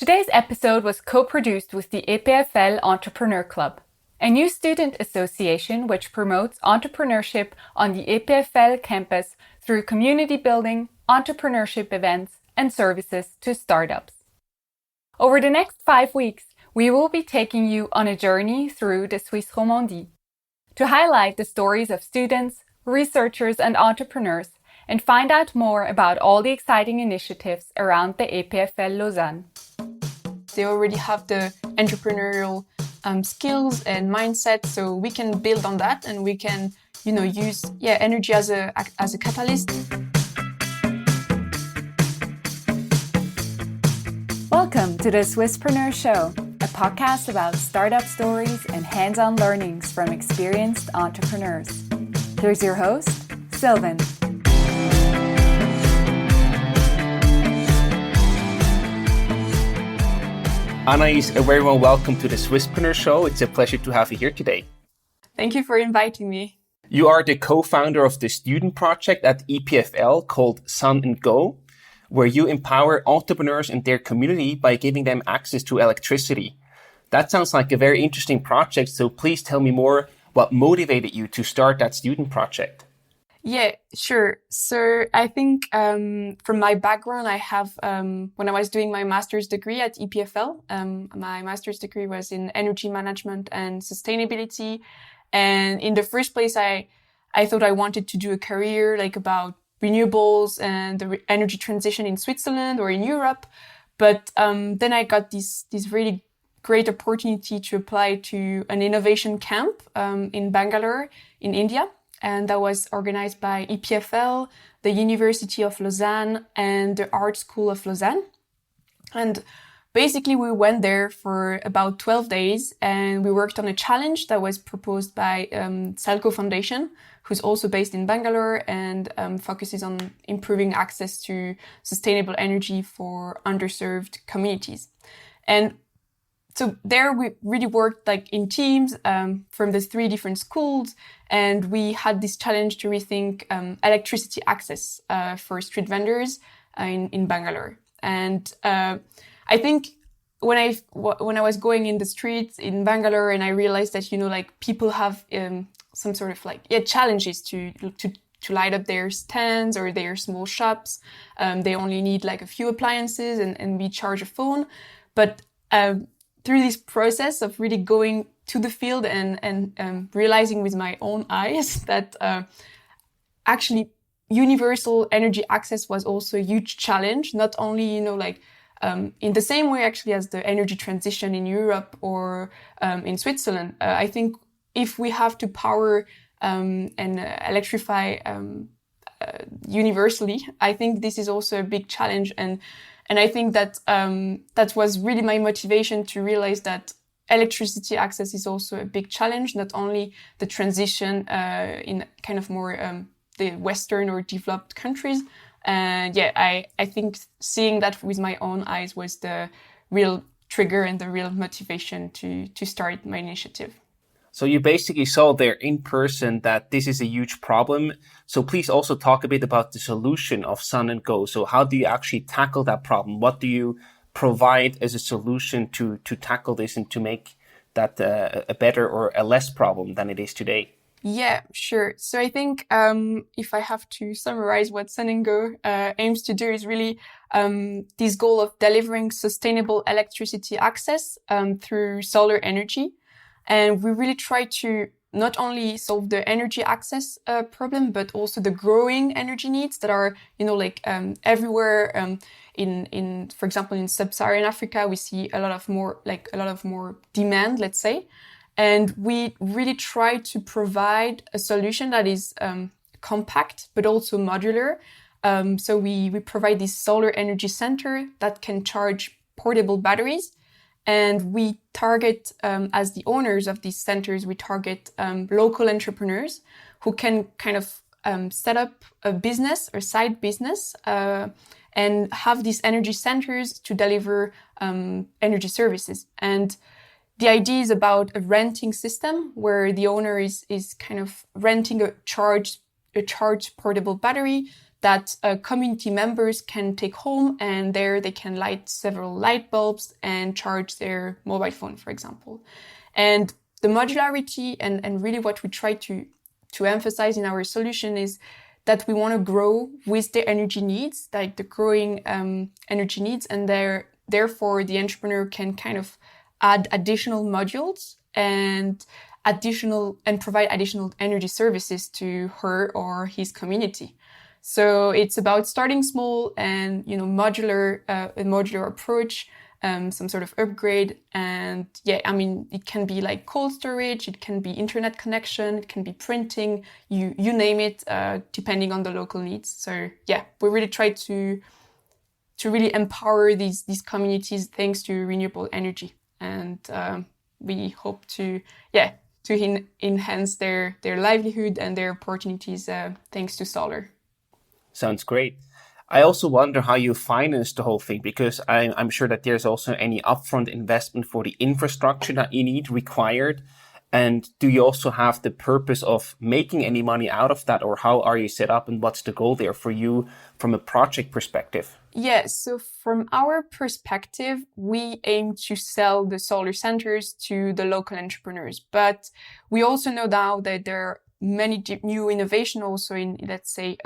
Today's episode was co-produced with the EPFL Entrepreneur Club, a new student association which promotes entrepreneurship on the EPFL campus through community building, entrepreneurship events, and services to startups. Over the next 5 weeks, we will be taking you on a journey through the Swiss Romandie to highlight the stories of students, researchers, and entrepreneurs, and find out more about all the exciting initiatives around the EPFL Lausanne. They already have the entrepreneurial skills and mindset, so we can build on that and we can, use energy as a catalyst. Welcome to the Swisspreneur Show, a podcast about startup stories and hands-on learnings from experienced entrepreneurs. Here's your host, Sylvain. Anaïs, a very warm welcome to the Swisspreneur Show. It's a pleasure to have you here today. Thank you for inviting me. You are the co-founder of the student project at EPFL called Sun & Go, where you empower entrepreneurs and their community by giving them access to electricity. That sounds like a very interesting project, so please tell me more what motivated you to start that student project. Yeah, sure. So I think from my background, I have, when I was doing my master's degree at EPFL, my master's degree was in energy management and sustainability. And in the first place, I thought I wanted to do a career like about renewables and the energy transition in Switzerland or in Europe. But then I got this really great opportunity to apply to an innovation camp in Bangalore in India. And that was organized by EPFL, the University of Lausanne, and the Art School of Lausanne. And basically, we went there for about 12 days, and we worked on a challenge that was proposed by Salco Foundation, who's also based in Bangalore and focuses on improving access to sustainable energy for underserved communities. And so there we really worked like in teams from the 3 different schools, and we had this challenge to rethink electricity access for street vendors in Bangalore. And I think when I was going in the streets in Bangalore, and I realized that people have some sort of challenges to light up their stands or their small shops. They only need like a few appliances and we charge a phone, but through this process of really going to the field and realizing with my own eyes that actually universal energy access was also a huge challenge, not only, in the same way actually as the energy transition in Europe or in Switzerland. I think if we have to power and electrify universally, I think this is also a big challenge. And I think that that was really my motivation to realize that electricity access is also a big challenge, not only the transition in kind of more the Western or developed countries. And I think seeing that with my own eyes was the real trigger and the real motivation to start my initiative. So you basically saw there in person that this is a huge problem. So please also talk a bit about the solution of Sun & Go. So how do you actually tackle that problem? What do you provide as a solution to tackle this and to make that a better or a less problem than it is today? Yeah, sure. So I think if I have to summarize what Sun & Go aims to do is really this goal of delivering sustainable electricity access through solar energy. And we really try to not only solve the energy access problem, but also the growing energy needs that are, everywhere. In for example, in sub-Saharan Africa, we see a lot of more demand, let's say, and we really try to provide a solution that is compact but also modular. So we provide this solar energy center that can charge portable batteries. And we target, as the owners of these centers, we target local entrepreneurs who can kind of set up a business or side business and have these energy centers to deliver energy services. And the idea is about a renting system where the owner is kind of renting a charged portable battery that community members can take home, and there they can light several light bulbs and charge their mobile phone, for example. And the modularity and really what we try to emphasize in our solution is that we want to grow with the energy needs, like the growing energy needs, and therefore the entrepreneur can kind of add additional modules and provide additional energy services to her or his community. So it's about starting small and, a modular approach, some sort of upgrade. And it can be like cold storage, it can be internet connection, it can be printing, you name it, depending on the local needs. So we really try to really empower these communities thanks to renewable energy. And we hope to enhance their livelihood and their opportunities thanks to solar. Sounds great. I also wonder how you finance the whole thing, because I'm sure that there's also any upfront investment for the infrastructure that you need required. And do you also have the purpose of making any money out of that, or how are you set up and what's the goal there for you from a project perspective? Yes, so from our perspective, we aim to sell the solar centers to the local entrepreneurs. But we also know now that there are many new innovation also in, let's say,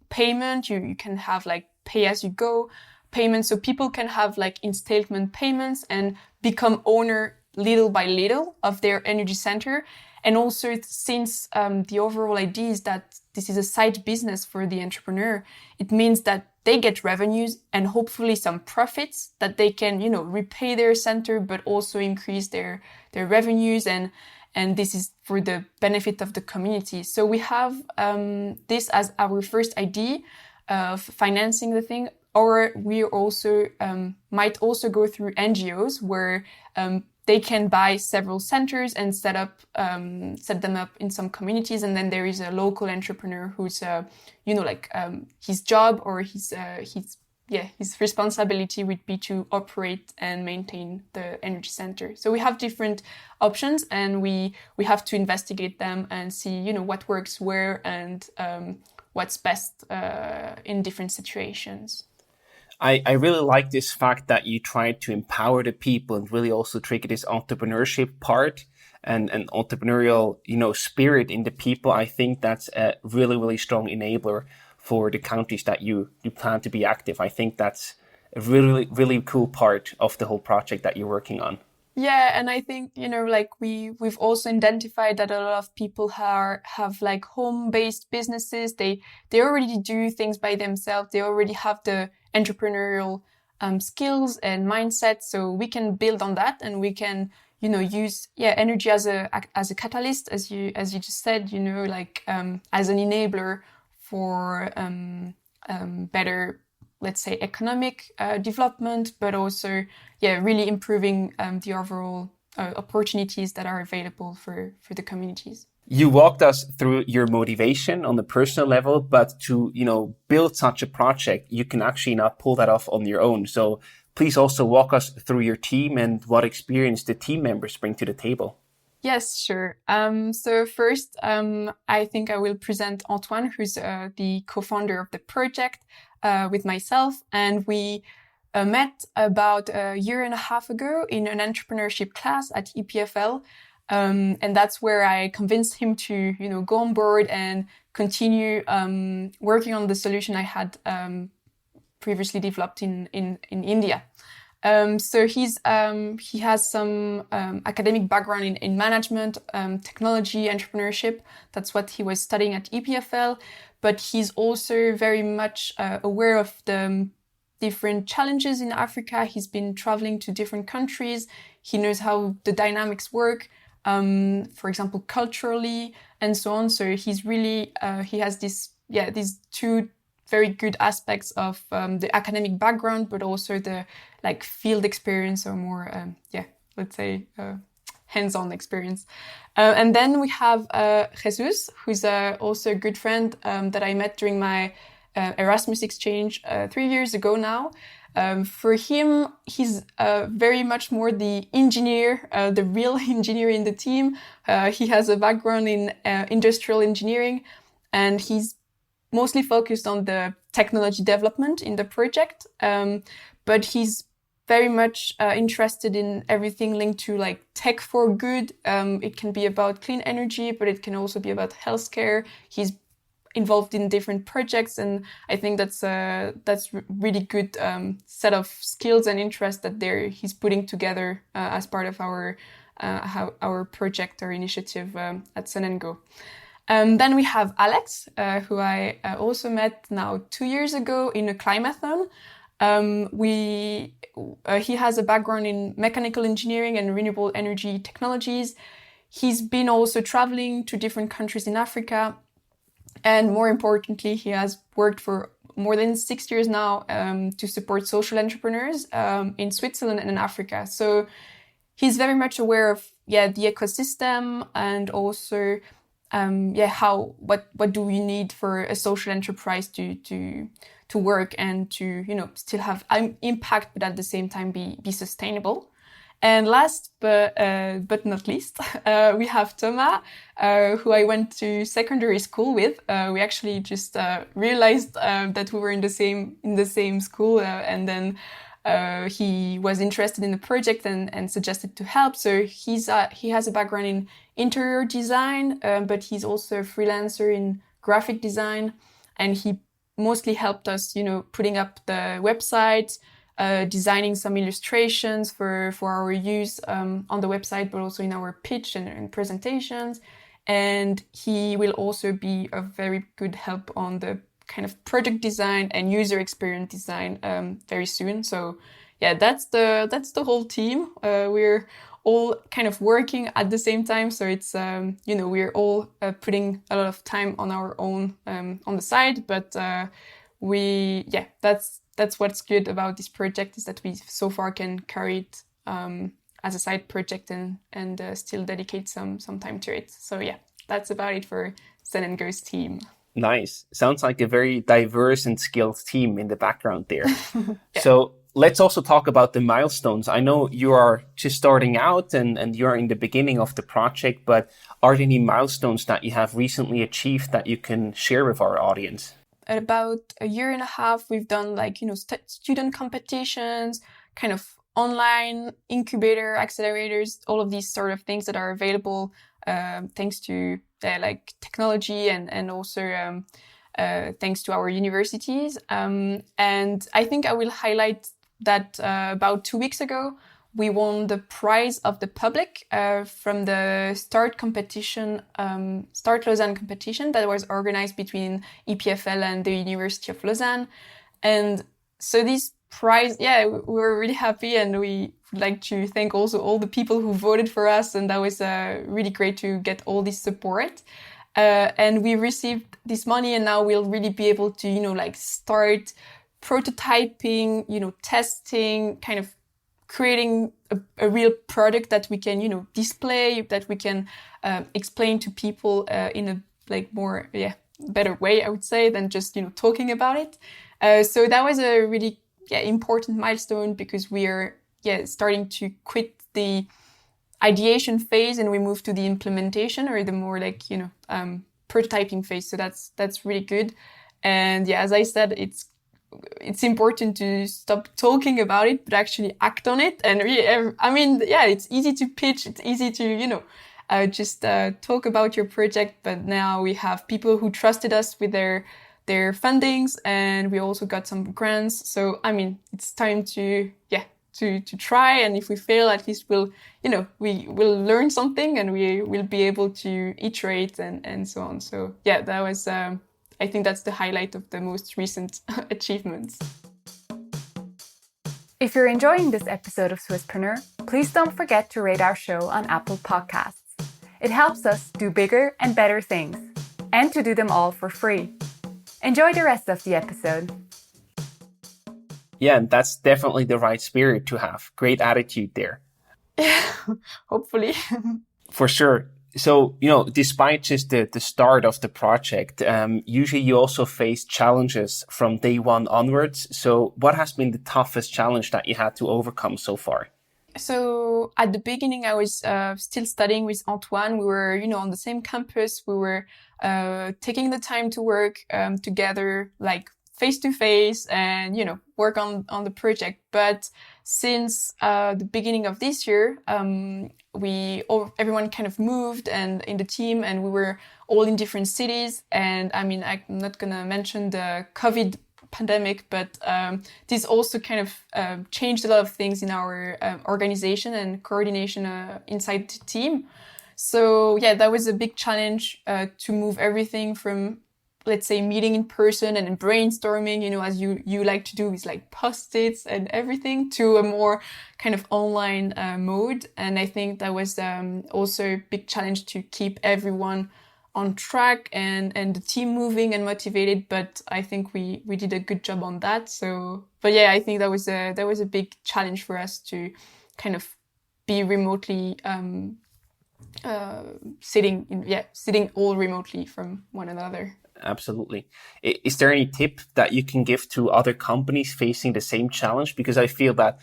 payment. You can have like pay as you go payments, so people can have like installment payments and become owner little by little of their energy center. And also, since the overall idea is that this is a side business for the entrepreneur, it means that they get revenues and hopefully some profits that they can, repay their center, but also increase their revenues. And this is for the benefit of the community. So we have this as our first idea of financing the thing. Or we also might also go through NGOs where they can buy several centers and set them up in some communities. And then there is a local entrepreneur who's, his job or his responsibility would be to operate and maintain the energy center. So we have different options, and we have to investigate them and see, what works where and what's best in different situations. I really like this fact that you try to empower the people and really also trigger this entrepreneurship part and an entrepreneurial, spirit in the people. I think that's a really, really strong enabler for the counties that you plan to be active. I think that's a really, really cool part of the whole project that you're working on. Yeah, and I think, we've also identified that a lot of people have like home-based businesses. They already do things by themselves. They already have the entrepreneurial skills and mindset. So we can build on that, and we can, use energy as a catalyst, as you just said, as an enabler for better, let's say, economic development, but also, really improving the overall opportunities that are available for the communities. You walked us through your motivation on the personal level, but to, build such a project, you can actually not pull that off on your own. So please also walk us through your team and what experience the team members bring to the table. Yes, sure. So first, I think I will present Antoine, who's the co-founder of the project, with myself. And we met about a year and a half ago in an entrepreneurship class at EPFL. And that's where I convinced him to, go on board and continue working on the solution I had previously developed in India. So he has some academic background in management, technology, entrepreneurship. That's what he was studying at EPFL. But he's also very much aware of the different challenges in Africa. He's been traveling to different countries. He knows how the dynamics work, for example, culturally and so on. So he's really, he has these two very good aspects of the academic background, but also the field experience, or more, let's say, hands-on experience. And then we have Jesus, who's also a good friend that I met during my Erasmus exchange 3 years ago now. For him, he's very much more the engineer, the real engineer in the team. He has a background in industrial engineering, and he's mostly focused on the technology development in the project. But he's very much interested in everything linked to like tech for good. It can be about clean energy, but it can also be about healthcare. He's involved in different projects, and I think that's really good set of skills and interests that he's putting together as part of our project, our initiative at Sun & Go. Then we have Alex, who I also met now 2 years ago in a climathon. He has a background in mechanical engineering and renewable energy technologies. He's been also traveling to different countries in Africa. And more importantly, he has worked for more than 6 years now to support social entrepreneurs in Switzerland and in Africa. So he's very much aware of the ecosystem, and also what do we need for a social enterprise to work and to still have impact, but at the same time be sustainable. And last but not least, we have Thomas, who I went to secondary school with. We actually just realized that we were in the same school, and then he was interested in the project and suggested to help. So he has a background in interior design, but he's also a freelancer in graphic design, and he mostly helped us, putting up the website, designing some illustrations for our use on the website, but also in our pitch and presentations. And he will also be a very good help on the kind of product design and user experience design very soon. So yeah, that's the whole team. We're all kind of working at the same time. So it's, we're all putting a lot of time on our own on the side, but that's what's good about this project, is that we so far can carry it as a side project and still dedicate some time to it. So yeah, that's about it for Sun & Go's team. Nice. Sounds like a very diverse and skilled team in the background there. Yeah. So let's also talk about the milestones. I know you are just starting out and you're in the beginning of the project, but are there any milestones that you have recently achieved that you can share with our audience? At about a year and a half, we've done student competitions, kind of online incubator, accelerators, all of these sort of things that are available thanks to technology and also thanks to our universities. And I think I will highlight that about 2 weeks ago, we won the prize of the public from the Start Lausanne competition that was organized between EPFL and the University of Lausanne. And so this prize, we were really happy, and we would like to thank also all the people who voted for us. And that was really great to get all this support. And we received this money, and now we'll really be able to, start prototyping, testing, kind of creating a real product that we can, display, that we can explain to people in a more better way, I would say, than just talking about it. So that was a really important milestone, because we are starting to quit the ideation phase and we move to the implementation, or the more prototyping phase. So that's really good. And as I said, it's important to stop talking about it, but actually act on it. And it's easy to pitch. It's easy to, just talk about your project. But now we have people who trusted us with their fundings, and we also got some grants. So, it's time to try. And if we fail, at least we will learn something, and we will be able to iterate and so on. So that was, I think that's the highlight of the most recent achievements. If you're enjoying this episode of Swisspreneur, please don't forget to rate our show on Apple Podcasts. It helps us do bigger and better things, and to do them all for free. Enjoy the rest of the episode. Yeah, and that's definitely the right spirit to have. Great attitude there. Hopefully. For sure. So, despite just the start of the project, usually you also face challenges from day one onwards. So what has been the toughest challenge that you had to overcome so far? So at the beginning, I was still studying with Antoine. We were, on the same campus. We were taking the time to work together, face to face and, work on the project. But since the beginning of this year, everyone kind of moved and in the team, and we were all in different cities. And I mean, I'm not gonna mention the COVID pandemic, but this also kind of changed a lot of things in our organization and coordination inside the team. So yeah, that was a big challenge to move everything from, let's say, meeting in person and brainstorming, as you like to do with like post-its and everything, to a more kind of online mode. And I think that was also a big challenge to keep everyone on track and the team moving and motivated. But I think we did a good job on that. So, but yeah, I think that was a big challenge for us to kind of be remotely sitting all remotely from one another. Absolutely. Is there any tip that you can give to other companies facing the same challenge? Because I feel that,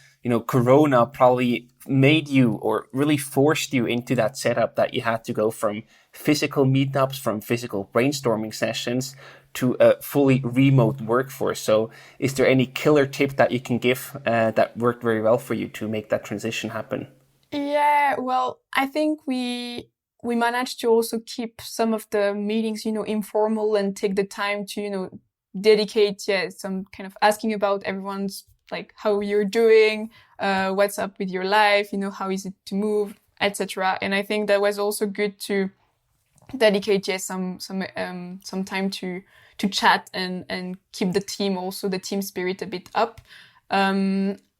Corona probably made you or really forced you into that setup that you had to go from physical meetups, from physical brainstorming sessions to a fully remote workforce. So is there any killer tip that you can give that worked very well for you to make that transition happen? Yeah, well, I think we managed to also keep some of the meetings, informal, and take the time to, dedicate, some kind of asking about everyone's, like, how you're doing, what's up with your life, how is it to move, etc. And I think that was also good to dedicate, some time to chat and keep the team spirit a bit up.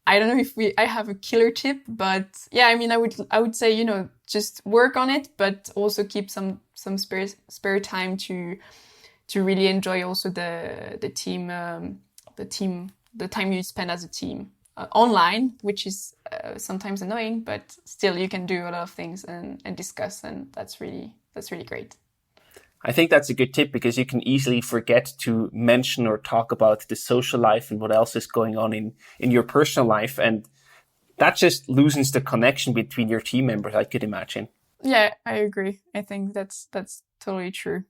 I don't know if I have a killer tip, but yeah, I mean, I would say, just work on it, but also keep some spare time to really enjoy also the time you spend as a team online, which is sometimes annoying, but still you can do a lot of things and discuss, and that's really great. I think that's a good tip, because you can easily forget to mention or talk about the social life and what else is going on in your personal life. And that just loosens the connection between your team members, I could imagine. Yeah, I agree. I think that's totally true.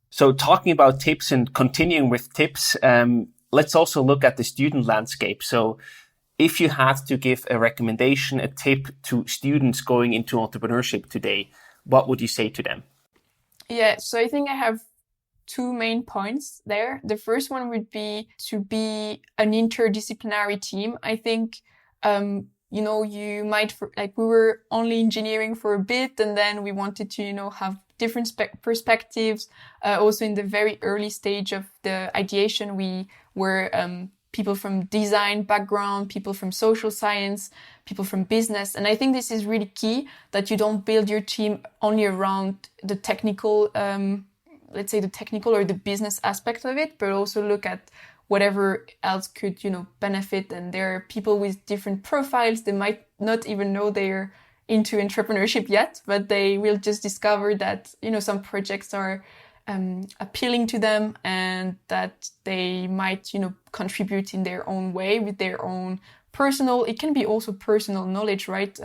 So talking about tips and continuing with tips, let's also look at the student landscape. So if you had to give a recommendation, a tip to students going into entrepreneurship today, what would you say to them? Yeah, so I think I have two main points there. The first one would be to be an interdisciplinary team. I think, you might, we were only engineering for a bit, and then we wanted to, have different perspectives. Also in the very early stage of the ideation, we were people from design background, people from social science, people from business. And I think this is really key, that you don't build your team only around the technical, let's say the technical or the business aspect of it, but also look at whatever else could, benefit. And there are people with different profiles. They might not even know they're into entrepreneurship yet, but they will just discover that, some projects are appealing to them, and that they might, contribute in their own way with their own it can be also personal knowledge, right?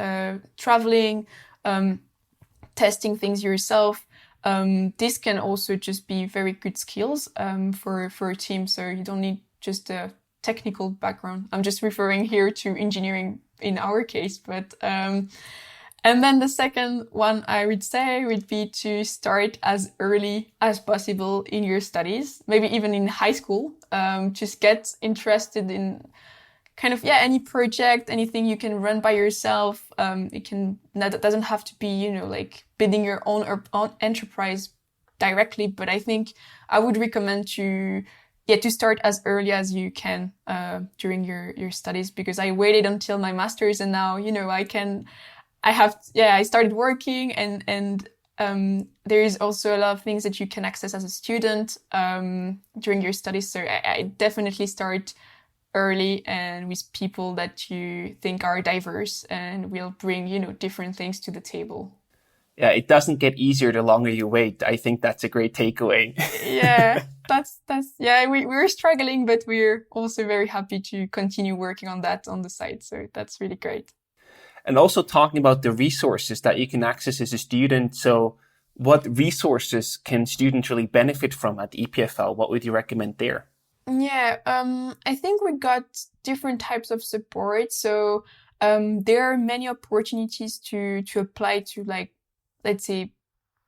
Traveling, testing things yourself. This can also just be very good skills for a team. So you don't need just a technical background. I'm just referring here to engineering in our case, but and then the second one I would say would be to start as early as possible in your studies, maybe even in high school. Just get interested in kind of, any project, anything you can run by yourself. That doesn't have to be, like building your own enterprise directly, but I think I would recommend to start as early as you can during your studies, because I waited until my master's, and now, I started working, and there is also a lot of things that you can access as a student during your studies. So I definitely start early and with people that you think are diverse and will bring, different things to the table. Yeah, it doesn't get easier the longer you wait. I think that's a great takeaway. Yeah, we're struggling, but we're also very happy to continue working on that on the side. So that's really great. And also talking about the resources that you can access as a student. So what resources can students really benefit from at EPFL? What would you recommend there? Yeah, I think we got different types of support. So there are many opportunities to apply to, like, let's say,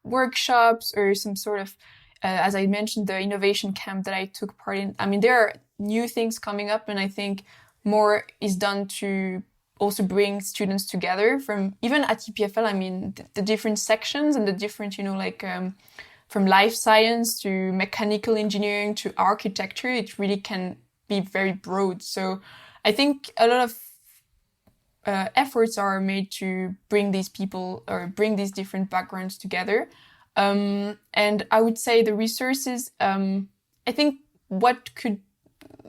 workshops or some sort of, as I mentioned, the innovation camp that I took part in. I mean, there are new things coming up, and I think more is done to also bring students together from, even at EPFL, I mean, the different sections and the different, from life science to mechanical engineering to architecture, it really can be very broad. So I think a lot of efforts are made to bring these people or bring these different backgrounds together. And I would say the resources, I think what could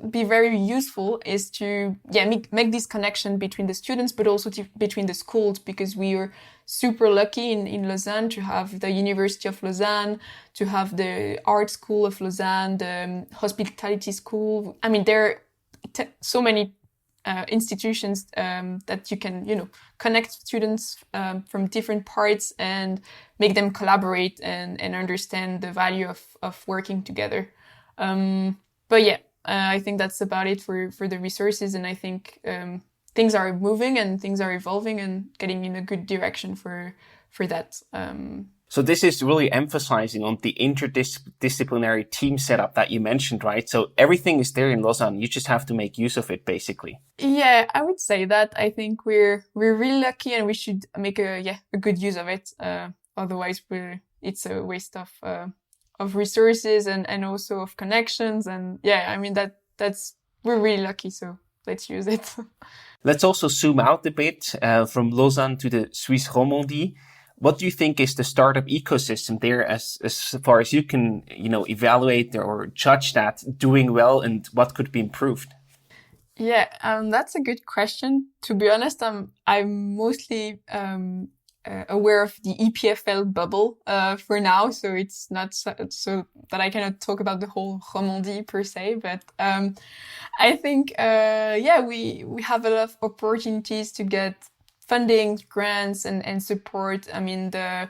be very useful is to make this connection between the students, but also between the schools, because we are super lucky in Lausanne to have the University of Lausanne, to have the Art School of Lausanne, the Hospitality School. I mean, there are so many institutions that you can, connect students from different parts and make them collaborate and understand the value of working together. But yeah, I think that's about it for the resources. And I think things are moving and things are evolving and getting in a good direction for that. So this is really emphasizing on the interdisciplinary team setup that you mentioned, right? So everything is there in Lausanne. You just have to make use of it, basically. Yeah, I would say that. I think we're really lucky, and we should make a good use of it. Otherwise, it's a waste of resources and also of connections. And yeah, I mean, we're really lucky. So let's use it. Let's also zoom out a bit from Lausanne to the Swiss Romandie. What do you think is the startup ecosystem there, as far as you can, evaluate or judge that doing well, and what could be improved? Yeah, that's a good question. To be honest, I'm mostly aware of the EPFL bubble for now, so it's not so that I cannot talk about the whole Romandie per se. But I think we have a lot of opportunities to get funding, grants, and support. I mean, there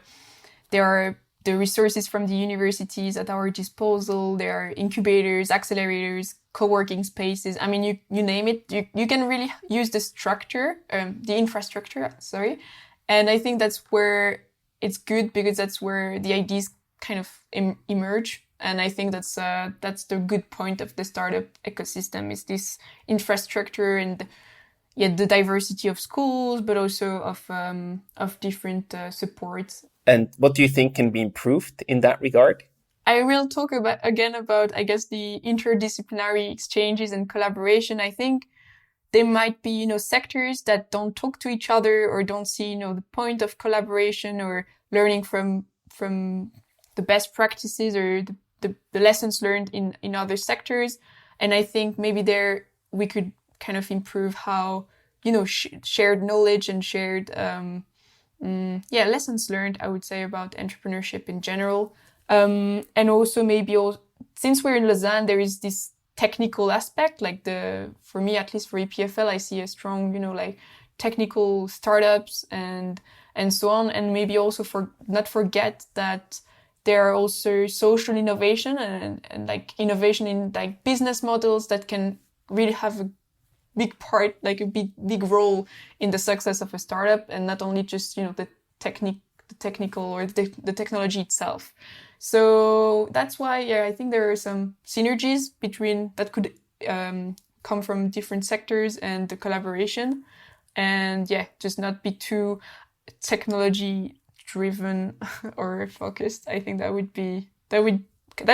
are the resources from the universities at our disposal. There are incubators, accelerators, co-working spaces. I mean, you name it. You can really use the infrastructure, sorry. And I think that's where it's good, because that's where the ideas kind of emerge. And I think that's the good point of the startup ecosystem, is this infrastructure and the diversity of schools, but also of different supports. And what do you think can be improved in that regard? I will talk about, I guess, the interdisciplinary exchanges and collaboration. I think there might be, sectors that don't talk to each other or don't see, the point of collaboration or learning from the best practices or the lessons learned in other sectors. And I think maybe there we could kind of improve how, shared knowledge and shared, lessons learned, I would say, about entrepreneurship in general. And also maybe, since we're in Lausanne, there is this technical aspect, like for me, at least for EPFL, I see a strong, technical startups and so on. And maybe also not forget that there are also social innovation and like innovation in like business models that can really have a big part, like a big role in the success of a startup, and not only just, the technical or the technology itself. So that's why, I think there are some synergies that could come from different sectors and the collaboration, and just not be too technology driven or focused. I think that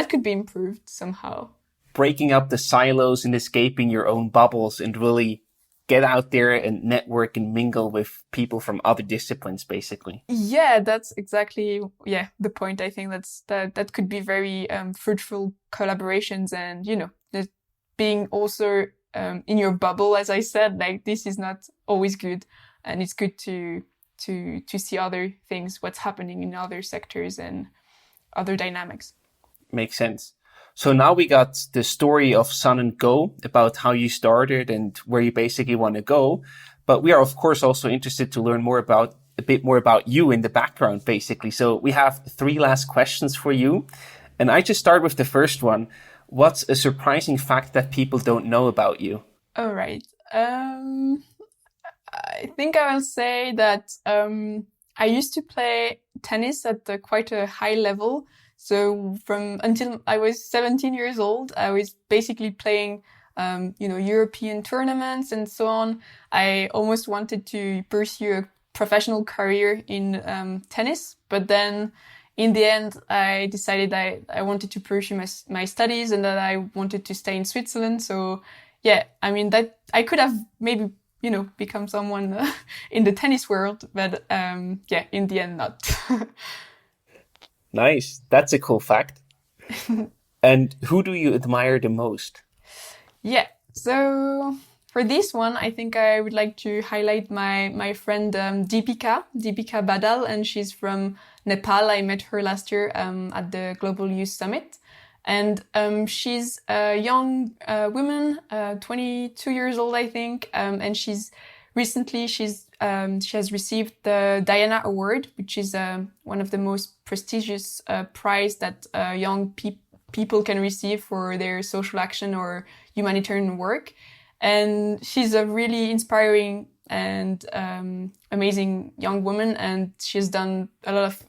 could be improved somehow. Breaking up the silos and escaping your own bubbles and really get out there and network and mingle with people from other disciplines, basically. Yeah, that's exactly, the point. I think that could be very fruitful collaborations, and, being also in your bubble, as I said, like this is not always good, and it's good to see other things, what's happening in other sectors and other dynamics. Makes sense. So now we got the story of Sun & Go, about how you started and where you basically want to go. But we are, of course, also interested to learn a bit more about you in the background, basically. So we have 3 last questions for you. And I just start with the first one. What's a surprising fact that people don't know about you? All right. I think I will say that I used to play tennis at quite a high level. So until I was 17 years old, I was basically playing, European tournaments and so on. I almost wanted to pursue a professional career in tennis, but then in the end, I decided I wanted to pursue my studies and that I wanted to stay in Switzerland. So yeah, I mean, that I could have maybe, become someone in the tennis world, but in the end, not. Nice. That's a cool fact. And who do you admire the most? Yeah. So for this one, I think I would like to highlight my friend Deepika Badal, and she's from Nepal. I met her last year at the Global Youth Summit. And she's a young woman, 22 years old, I think. And she has received the Diana Award, which is one of the most prestigious prize that young people can receive for their social action or humanitarian work. And she's a really inspiring and amazing young woman. And she's done a lot of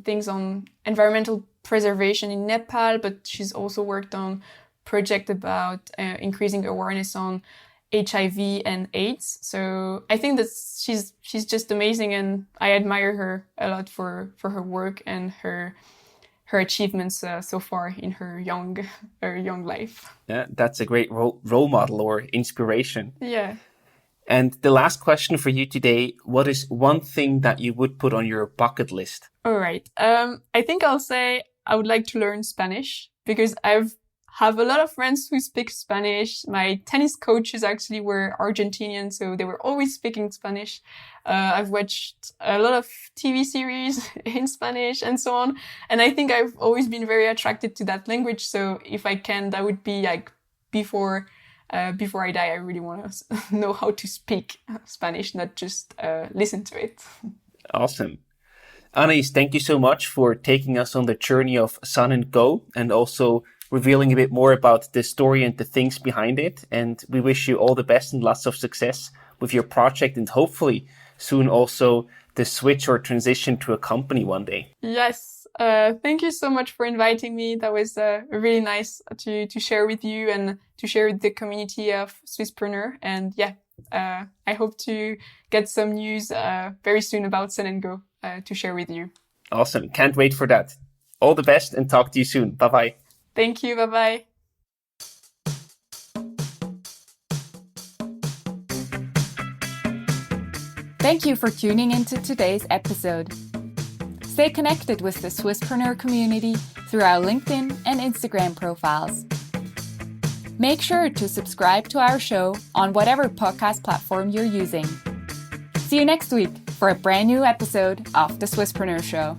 things on environmental preservation in Nepal, but she's also worked on project about increasing awareness on HIV and AIDS. So I think that she's just amazing, and I admire her a lot for her work and her achievements so far in her young life. Yeah, that's a great role model or inspiration. Yeah. And the last question for you today, what is one thing that you would put on your bucket list? All right. I think I'll say I would like to learn Spanish because have a lot of friends who speak Spanish. My tennis coaches actually were Argentinian, so they were always speaking Spanish. I've watched a lot of TV series in Spanish and so on. And I think I've always been very attracted to that language. So if I can, that would be like before I die, I really want to know how to speak Spanish, not just listen to it. Awesome. Anaïs, thank you so much for taking us on the journey of Sun & Go and also revealing a bit more about the story and the things behind it. And we wish you all the best and lots of success with your project, and hopefully soon also the switch or transition to a company one day. Yes. Thank you so much for inviting me. That was really nice to share with you and to share with the community of Swisspreneur. And I hope to get some news very soon about Sun & Go to share with you. Awesome. Can't wait for that. All the best and talk to you soon. Bye-bye. Thank you. Bye-bye. Thank you for tuning into today's episode. Stay connected with the Swisspreneur community through our LinkedIn and Instagram profiles. Make sure to subscribe to our show on whatever podcast platform you're using. See you next week for a brand new episode of the Swisspreneur Show.